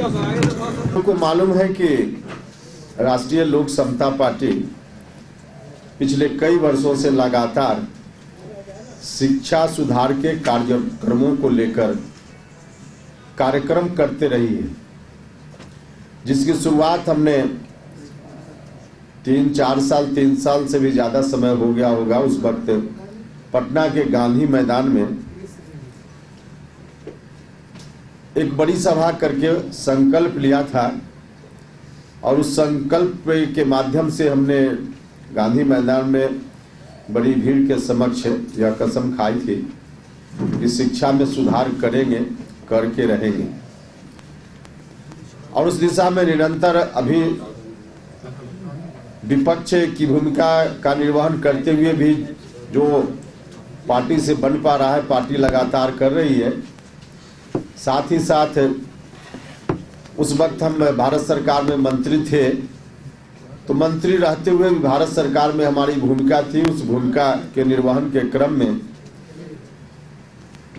को मालूम है कि राष्ट्रीय लोक समता पार्टी पिछले कई वर्षों से लगातार शिक्षा सुधार के कार्यक्रमों को लेकर कार्यक्रम करते रही है, जिसकी शुरुआत हमने 3 साल से भी ज़्यादा समय हो गया होगा। उस वक्त पटना के गांधी मैदान में एक बड़ी सभा करके संकल्प लिया था और उस संकल्प के माध्यम से हमने गांधी मैदान में बड़ी भीड़ के समक्ष यह कसम खाई थी कि शिक्षा में सुधार करेंगे, करके रहेंगे। और उस दिशा में निरंतर अभी विपक्ष की भूमिका का निर्वहन करते हुए भी जो पार्टी से बन पा रहा है, पार्टी लगातार कर रही है। साथ ही साथ उस वक्त हम भारत सरकार में मंत्री थे, तो मंत्री रहते हुए भी भारत सरकार में हमारी भूमिका थी। उस भूमिका के निर्वहन के क्रम में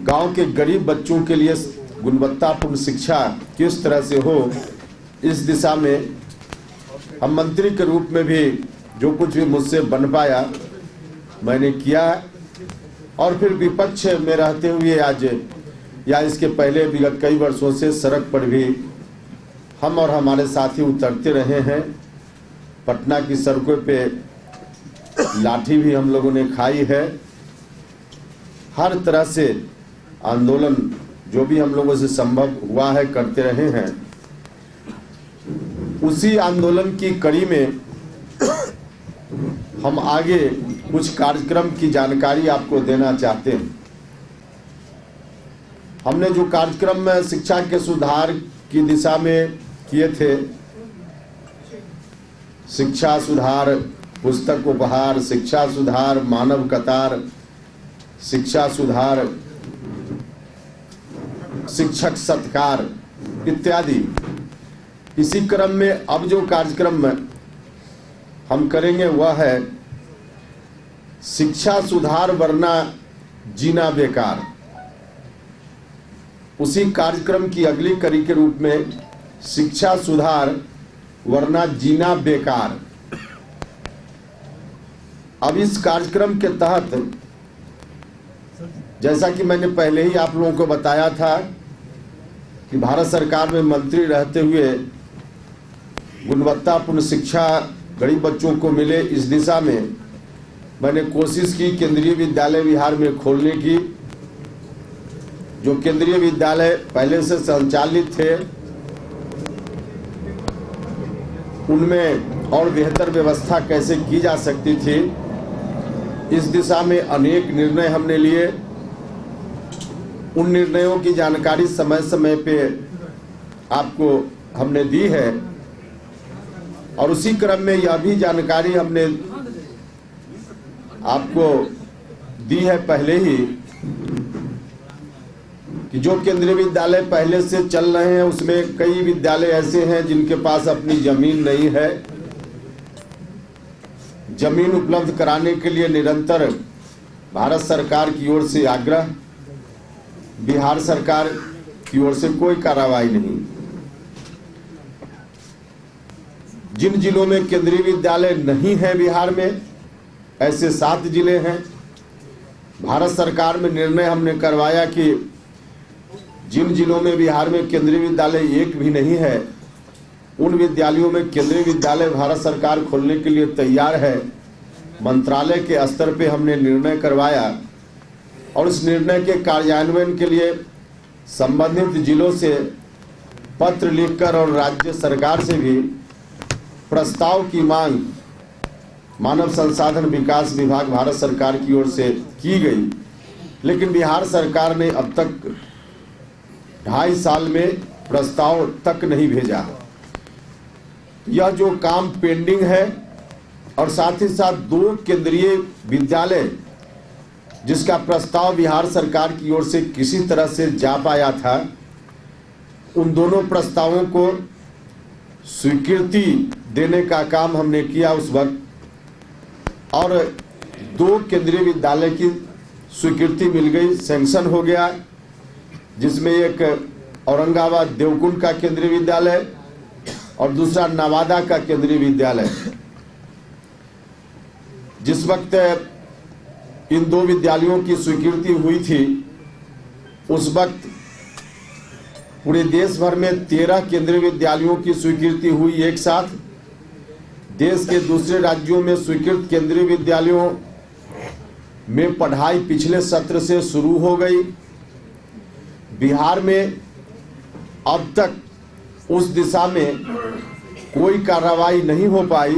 गांव के गरीब बच्चों के लिए गुणवत्तापूर्ण शिक्षा किस तरह से हो, इस दिशा में हम मंत्री के रूप में भी जो कुछ भी मुझसे बन पाया मैंने किया। और फिर विपक्ष में रहते हुए आज या इसके पहले विगत कई वर्षों से सड़क पर भी हम और हमारे साथी उतरते रहे हैं। पटना की सड़कों पे लाठी भी हम लोगों ने खाई है। हर तरह से आंदोलन जो भी हम लोगों से संभव हुआ है करते रहे हैं। उसी आंदोलन की कड़ी में हम आगे कुछ कार्यक्रम की जानकारी आपको देना चाहते हैं। हमने जो कार्यक्रम में शिक्षा के सुधार की दिशा में किए थे, शिक्षा सुधार, पुस्तक उपहार, शिक्षा सुधार, मानव कतार, शिक्षा सुधार, शिक्षक सत्कार इत्यादि, इसी क्रम में अब जो कार्यक्रम में हम करेंगे वह है शिक्षा सुधार वरना जीना बेकार। उसी कार्यक्रम की अगली कड़ी के रूप में शिक्षा सुधार वरना जीना बेकार। अब इस कार्यक्रम के तहत जैसा कि मैंने पहले ही आप लोगों को बताया था कि भारत सरकार में मंत्री रहते हुए गुणवत्तापूर्ण शिक्षा गरीब बच्चों को मिले, इस दिशा में मैंने कोशिश की केंद्रीय विद्यालय बिहार में खोलने की। जो केंद्रीय विद्यालय पहले से संचालित थे उनमें और बेहतर व्यवस्था कैसे की जा सकती थी, इस दिशा में अनेक निर्णय हमने लिए। उन निर्णयों की जानकारी समय समय पे आपको हमने दी है और उसी क्रम में यह भी जानकारी हमने आपको दी है पहले ही कि जो केंद्रीय विद्यालय पहले से चल रहे हैं उसमें कई विद्यालय ऐसे हैं जिनके पास अपनी जमीन नहीं है। जमीन उपलब्ध कराने के लिए निरंतर भारत सरकार की ओर से आग्रह, बिहार सरकार की ओर से कोई कार्रवाई नहीं। जिन जिलों में केंद्रीय विद्यालय नहीं है बिहार में, ऐसे 7 जिले हैं। भारत सरकार में निर्णय हमने करवाया कि जिन जिलों में बिहार में केंद्रीय विद्यालय एक भी नहीं है, उन विद्यालयों में केंद्रीय विद्यालय भारत सरकार खोलने के लिए तैयार है। मंत्रालय के स्तर पे हमने निर्णय करवाया और इस निर्णय के कार्यान्वयन के लिए संबंधित जिलों से पत्र लिखकर और राज्य सरकार से भी प्रस्ताव की मांग मानव संसाधन विकास विभाग भारत सरकार की ओर से की गई। लेकिन बिहार सरकार ने अब तक 2.5 साल में प्रस्ताव तक नहीं भेजा। यह जो काम पेंडिंग है और साथ ही साथ 2 केंद्रीय विद्यालय जिसका प्रस्ताव बिहार सरकार की ओर से किसी तरह से जा पाया था, उन दोनों प्रस्तावों को स्वीकृति देने का काम हमने किया उस वक्त और 2 केंद्रीय विद्यालय की स्वीकृति मिल गई, सैंक्शन हो गया, जिसमें एक औरंगाबाद देवकुंड का केंद्रीय विद्यालय और दूसरा नवादा का केंद्रीय विद्यालय। जिस वक्त इन दो विद्यालयों की स्वीकृति हुई थी उस वक्त पूरे देश भर में 13 केंद्रीय विद्यालयों की स्वीकृति हुई एक साथ। देश के दूसरे राज्यों में स्वीकृत केंद्रीय विद्यालयों में पढ़ाई पिछले सत्र से शुरू हो गई। बिहार में अब तक उस दिशा में कोई कार्रवाई नहीं हो पाई,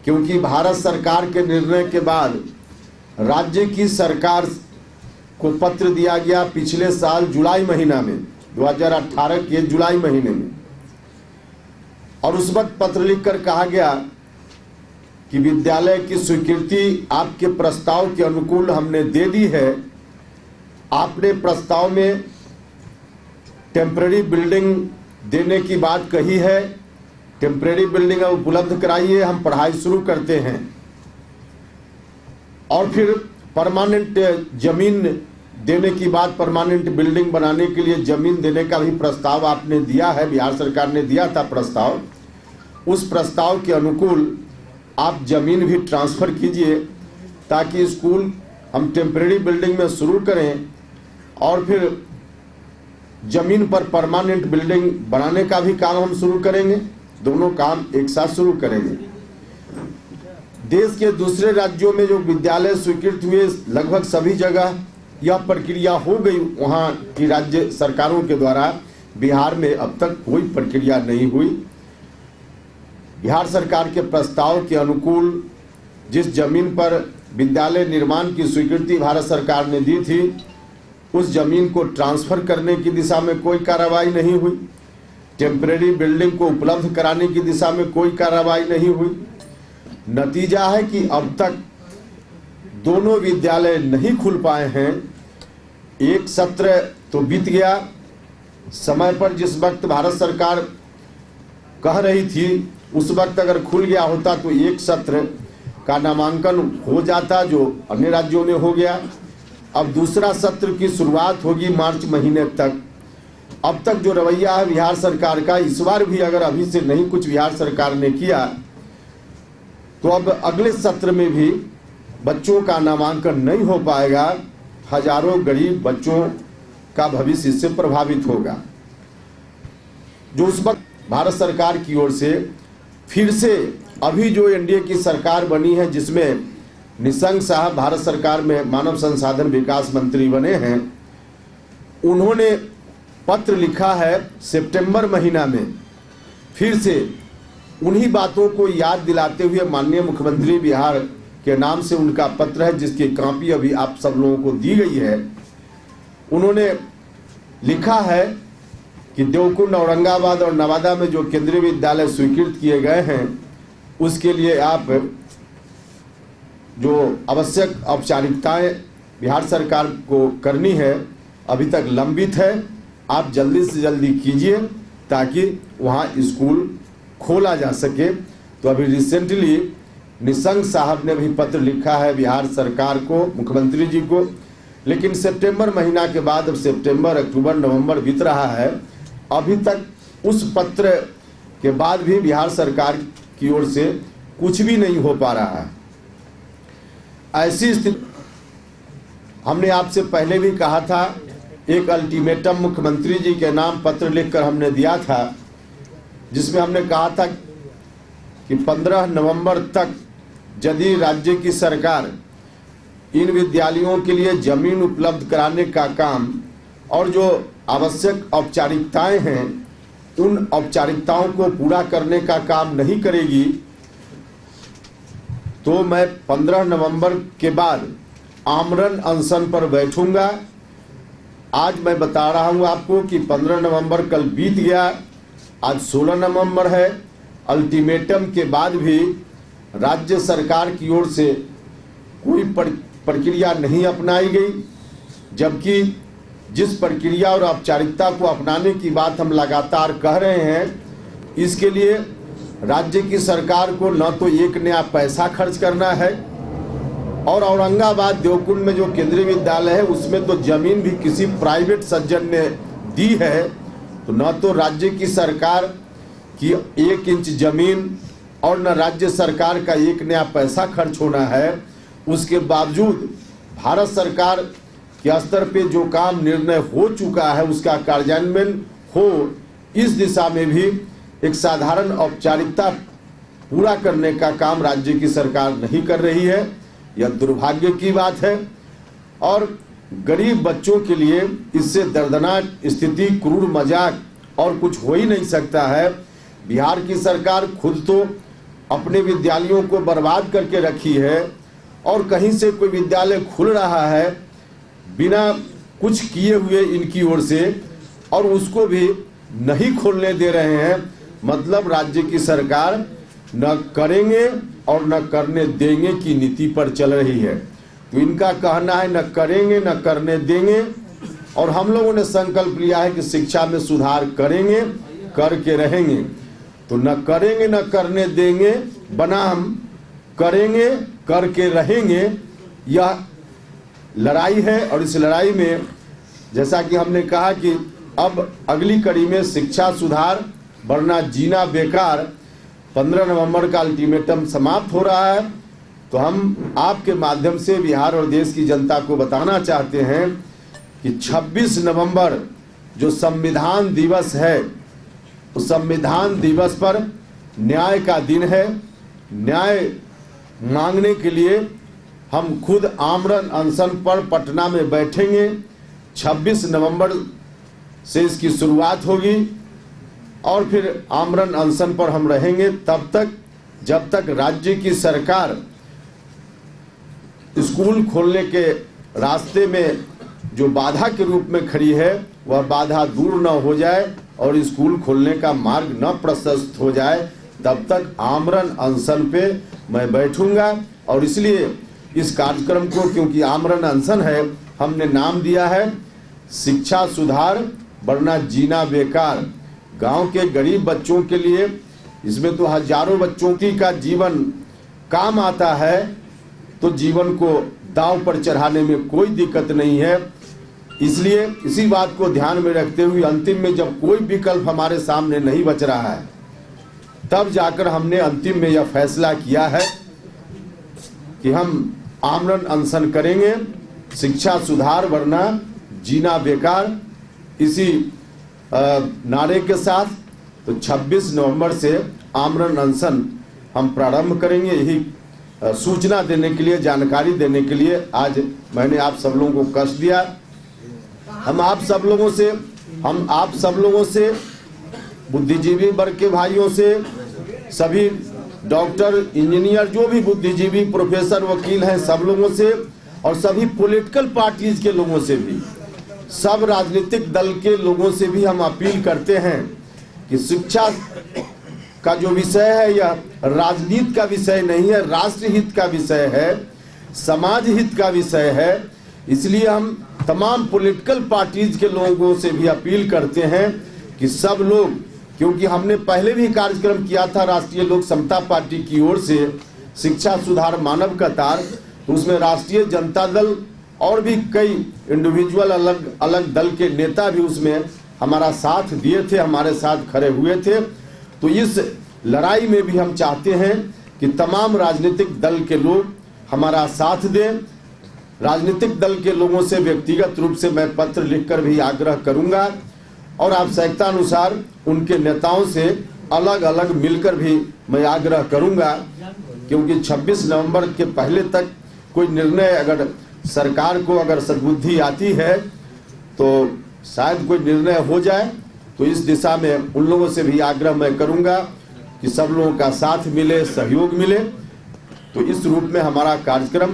क्योंकि भारत सरकार के निर्णय के बाद राज्य की सरकार को पत्र दिया गया पिछले साल जुलाई महीना में, 2018 के जुलाई महीने में, और उस वक्त पत्र लिखकर कहा गया कि विद्यालय की स्वीकृति आपके प्रस्ताव के अनुकूल हमने दे दी है। आपने प्रस्ताव में टेम्परेरी बिल्डिंग देने की बात कही है, टेम्परेरी बिल्डिंग उपलब्ध कराइए, हम पढ़ाई शुरू करते हैं। और फिर परमानेंट जमीन देने की बात, परमानेंट बिल्डिंग बनाने के लिए जमीन देने का भी प्रस्ताव आपने दिया है, बिहार सरकार ने दिया था प्रस्ताव। उस प्रस्ताव के अनुकूल आप जमीन भी ट्रांसफर कीजिए ताकि स्कूल हम टेम्परेरी बिल्डिंग में शुरू करें और फिर जमीन पर परमानेंट बिल्डिंग बनाने का भी काम हम शुरू करेंगे। दोनों काम एक साथ शुरू करेंगे। देश के दूसरे राज्यों में जो विद्यालय स्वीकृत हुए लगभग सभी जगह यह प्रक्रिया हो गई वहाँ की राज्य सरकारों के द्वारा। बिहार में अब तक कोई प्रक्रिया नहीं हुई। बिहार सरकार के प्रस्ताव के अनुकूल जिस जमीन पर विद्यालय निर्माण की स्वीकृति भारत सरकार ने दी थी उस जमीन को ट्रांसफर करने की दिशा में कोई कार्रवाई नहीं हुई। टेम्परेरी बिल्डिंग को उपलब्ध कराने की दिशा में कोई कार्रवाई नहीं हुई। नतीजा है कि अब तक दोनों विद्यालय नहीं खुल पाए हैं। एक सत्र तो बीत गया, समय पर जिस वक्त भारत सरकार कह रही थी उस वक्त अगर खुल गया होता तो एक सत्र का नामांकन हो जाता, जो अन्य राज्यों में हो गया। अब दूसरा सत्र की शुरुआत होगी मार्च महीने तक। अब तक जो रवैया है बिहार सरकार का, इस बार भी अगर अभी से नहीं कुछ बिहार सरकार ने किया तो अब अगले सत्र में भी बच्चों का नामांकन नहीं हो पाएगा। हजारों गरीब बच्चों का भविष्य इससे प्रभावित होगा। जो उस वक्त भारत सरकार की ओर से फिर से अभी जो एनडीए की सरकार बनी है जिसमें निशंक साहब भारत सरकार में मानव संसाधन विकास मंत्री बने हैं, उन्होंने पत्र लिखा है सितंबर महीना में। फिर से उन्हीं बातों को याद दिलाते हुए माननीय मुख्यमंत्री बिहार के नाम से उनका पत्र है जिसकी कॉपी अभी आप सब लोगों को दी गई है। उन्होंने लिखा है कि देवकुंड, औरंगाबाद और नवादा में जो केंद्रीय विद्यालय स्वीकृत किए गए हैं उसके लिए आप जो आवश्यक औपचारिकताएं बिहार सरकार को करनी है अभी तक लंबित है, आप जल्दी से जल्दी कीजिए ताकि वहाँ स्कूल खोला जा सके। तो अभी रिसेंटली निशंक साहब ने भी पत्र लिखा है बिहार सरकार को, मुख्यमंत्री जी को। लेकिन सितंबर महीना के बाद अब सितंबर, अक्टूबर, नवंबर बीत रहा है, अभी तक उस पत्र के बाद भी बिहार सरकार की ओर से कुछ भी नहीं हो पा रहा है। ऐसी स्थिति हमने आपसे पहले भी कहा था, एक अल्टीमेटम मुख्यमंत्री जी के नाम पत्र लिखकर हमने दिया था जिसमें हमने कहा था कि 15 नवंबर तक यदि राज्य की सरकार इन विद्यालयों के लिए जमीन उपलब्ध कराने का काम और जो आवश्यक औपचारिकताएं हैं उन औपचारिकताओं को पूरा करने का काम नहीं करेगी तो मैं 15 नवंबर के बाद आमरण अनशन पर बैठूंगा। आज मैं बता रहा हूं आपको कि 15 नवंबर कल बीत गया, आज 16 नवंबर है। अल्टीमेटम के बाद भी राज्य सरकार की ओर से कोई प्रक्रिया नहीं अपनाई गई, जबकि जिस प्रक्रिया और औपचारिकता को अपनाने की बात हम लगातार कह रहे हैं, इसके लिए राज्य की सरकार को न तो एक नया पैसा खर्च करना है और औरंगाबाद देवकुंड में जो केंद्रीय विद्यालय है उसमें तो जमीन भी किसी प्राइवेट सज्जन ने दी है, तो न तो राज्य की सरकार की 1 इंच जमीन और न राज्य सरकार का 1 नया पैसा खर्च होना है। उसके बावजूद भारत सरकार के स्तर पे जो काम निर्णय हो चुका है उसका कार्यान्वयन हो, इस दिशा में भी एक साधारण औपचारिकता पूरा करने का काम राज्य की सरकार नहीं कर रही है। यह दुर्भाग्य की बात है और गरीब बच्चों के लिए इससे दर्दनाक स्थिति, क्रूर मजाक और कुछ हो ही नहीं सकता है। बिहार की सरकार खुद तो अपने विद्यालयों को बर्बाद करके रखी है और कहीं से कोई विद्यालय खुल रहा है बिना कुछ किए हुए इनकी ओर से, और उसको भी नहीं खोलने दे रहे हैं। मतलब राज्य की सरकार न करेंगे और न करने देंगे की नीति पर चल रही है। तो इनका कहना है न करेंगे न करने देंगे, और हम लोगों ने संकल्प लिया है कि शिक्षा में सुधार करेंगे, करके रहेंगे। तो न करेंगे न करने देंगे बनाम करेंगे करके रहेंगे, यह लड़ाई है। और इस लड़ाई में जैसा कि हमने कहा कि अब अगली कड़ी में शिक्षा सुधार वरना जीना बेकार 15 नवंबर का अल्टीमेटम समाप्त हो रहा है। तो हम आपके माध्यम से बिहार और देश की जनता को बताना चाहते हैं कि 26 नवंबर जो संविधान दिवस है, उस संविधान दिवस पर न्याय का दिन है। न्याय मांगने के लिए हम खुद आमरण अनशन पर पटना में बैठेंगे। 26 नवंबर से इसकी शुरुआत होगी और फिर आमरण अनशन पर हम रहेंगे तब तक जब तक राज्य की सरकार स्कूल खोलने के रास्ते में जो बाधा के रूप में खड़ी है वह बाधा दूर न हो जाए और स्कूल खोलने का मार्ग न प्रशस्त हो जाए, तब तक आमरण अनशन पे मैं बैठूंगा। और इसलिए इस कार्यक्रम को, क्योंकि आमरण अनशन है, हमने नाम दिया है शिक्षा सुधार वरना जीना बेकार। गांव के गरीब बच्चों के लिए इसमें तो हजारों बच्चों की का जीवन काम आता है, तो जीवन को दांव पर चढ़ाने में कोई दिक्कत नहीं है। इसलिए इसी बात को ध्यान में रखते हुए अंतिम में जब कोई विकल्प हमारे सामने नहीं बच रहा है, तब जाकर हमने अंतिम में यह फैसला किया है कि हम आमरण अनशन करेंगे, शिक्षा सुधार वरना जीना बेकार, इसी नारे के साथ। तो 26 नवंबर से आमरण अनशन हम प्रारंभ करेंगे। यही सूचना देने के लिए, जानकारी देने के लिए आज मैंने आप सब लोगों को कष्ट दिया। हम आप सब लोगों से बुद्धिजीवी वर्ग के भाइयों से, सभी डॉक्टर, इंजीनियर, जो भी बुद्धिजीवी, प्रोफेसर, वकील हैं, सब लोगों से और सभी पॉलिटिकल पार्टीज के लोगों से भी, सब राजनीतिक दल के लोगों से भी हम अपील करते हैं कि शिक्षा का जो विषय है यह राजनीति का विषय नहीं है, राष्ट्र हित का विषय है, समाज हित का विषय है। इसलिए हम तमाम पॉलिटिकल पार्टीज के लोगों से भी अपील करते हैं कि सब लोग, क्योंकि हमने पहले भी कार्यक्रम किया था राष्ट्रीय लोक समता पार्टी की ओर से शिक्षा सुधार मानव कतार, तो उसमें राष्ट्रीय जनता दल और भी कई इंडिविजुअल अलग अलग दल के नेता भी उसमें हमारा साथ दिए थे, हमारे साथ खड़े हुए थे। तो इस लड़ाई में भी हम चाहते हैं कि तमाम राजनीतिक दल के लोग हमारा साथ दें। राजनीतिक दल के लोगों से व्यक्तिगत रूप से मैं पत्र लिखकर भी आग्रह करूंगा और आवश्यकता अनुसार उनके नेताओं से अलग अलग मिलकर भी मैं आग्रह करूंगा, क्योंकि 26 नवंबर के पहले तक कोई निर्णय अगर सरकार को अगर सद्बुद्धि आती है तो शायद कोई निर्णय हो जाए। तो इस दिशा में उन लोगों से भी आग्रह मैं करूंगा कि सब लोगों का साथ मिले, सहयोग मिले। तो इस रूप में हमारा कार्यक्रम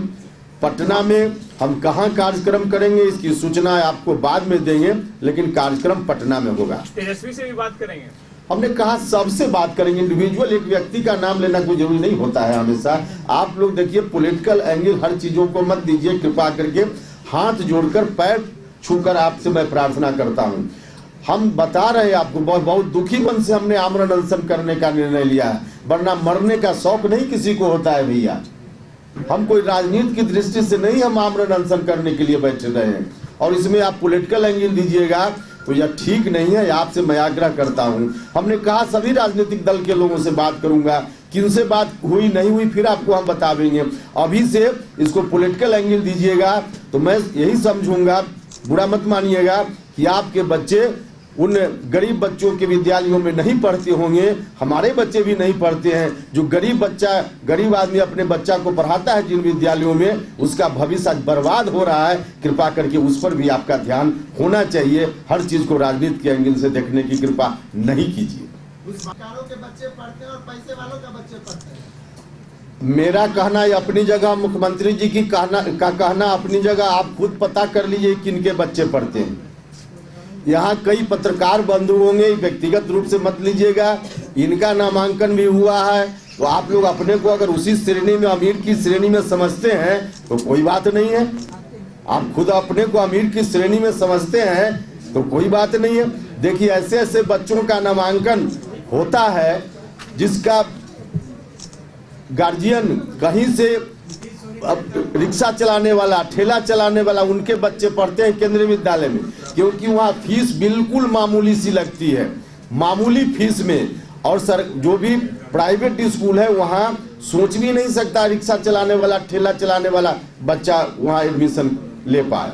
पटना में, हम कहाँ कार्यक्रम करेंगे इसकी सूचना आपको बाद में देंगे, लेकिन कार्यक्रम पटना में होगा। तेजस्वी से भी बात करेंगे। हमने कहा सबसे बात करेंगे, इंडिविजुअल एक व्यक्ति का नाम लेना कोई जरूरी नहीं होता है हमेशा। आप लोग देखिए पॉलिटिकल एंगल हर चीजों को मत दीजिए, कृपा करके हाथ जोड़कर पैर छूकर आपसे मैं प्रार्थना करता हूं। हम बता रहे हैं आपको, बहुत दुखी मन से हमने आमरण अनशन करने का निर्णय लिया है, वरना मरने का शौक नहीं किसी को होता है भैया। हम कोई राजनीति की दृष्टि से नहीं हम आमरण अनशन करने के लिए बैठे रहे हैं। और इसमें आप पॉलिटिकल एंगल दीजिएगा तो यह ठीक नहीं है। आपसे मैं आग्रह करता हूं, हमने कहा सभी राजनीतिक दल के लोगों से बात करूंगा, किनसे बात हुई नहीं हुई फिर आपको हम बता देंगे। अभी से इसको पॉलिटिकल एंगल दीजिएगा तो मैं यही समझूंगा, बुरा मत मानिएगा, कि आपके बच्चे उन गरीब बच्चों के विद्यालयों में नहीं पढ़ते होंगे। हमारे बच्चे भी नहीं पढ़ते हैं। जो गरीब आदमी अपने बच्चा को पढ़ाता है जिन विद्यालयों में, उसका भविष्य आज बर्बाद हो रहा है। कृपा करके उस पर भी आपका ध्यान होना चाहिए। हर चीज को राजनीति के एंगल से देखने की कृपा नहीं कीजिए। के बच्चे पढ़ते हैं और पैसे वालों का बच्चे पढ़ते हैं। मेरा कहना है अपनी जगह, मुख्यमंत्री जी की कहना अपनी जगह। आप खुद पता कर लीजिए किनके बच्चे पढ़ते हैं। यहाँ कई पत्रकार बंधु होंगे, व्यक्तिगत रूप से मत लीजिएगा। इनका नामांकन भी हुआ है, तो आप लोग अपने को अगर उसी श्रेणी में, अमीर की श्रेणी में समझते हैं तो कोई बात नहीं है। आप खुद अपने को अमीर की श्रेणी में समझते हैं तो कोई बात नहीं है। देखिए, ऐसे ऐसे बच्चों का नामांकन होता है जिसका गार्जियन कहीं से, अब रिक्शा चलाने वाला, ठेला चलाने वाला, उनके बच्चे पढ़ते हैं केंद्रीय विद्यालय में, क्योंकि वहाँ फीस बिल्कुल मामूली सी लगती है, मामूली फीस में। और सर जो भी प्राइवेट स्कूल है वहाँ सोच भी नहीं सकता रिक्शा चलाने वाला, ठेला चलाने वाला बच्चा वहाँ एडमिशन ले पाए।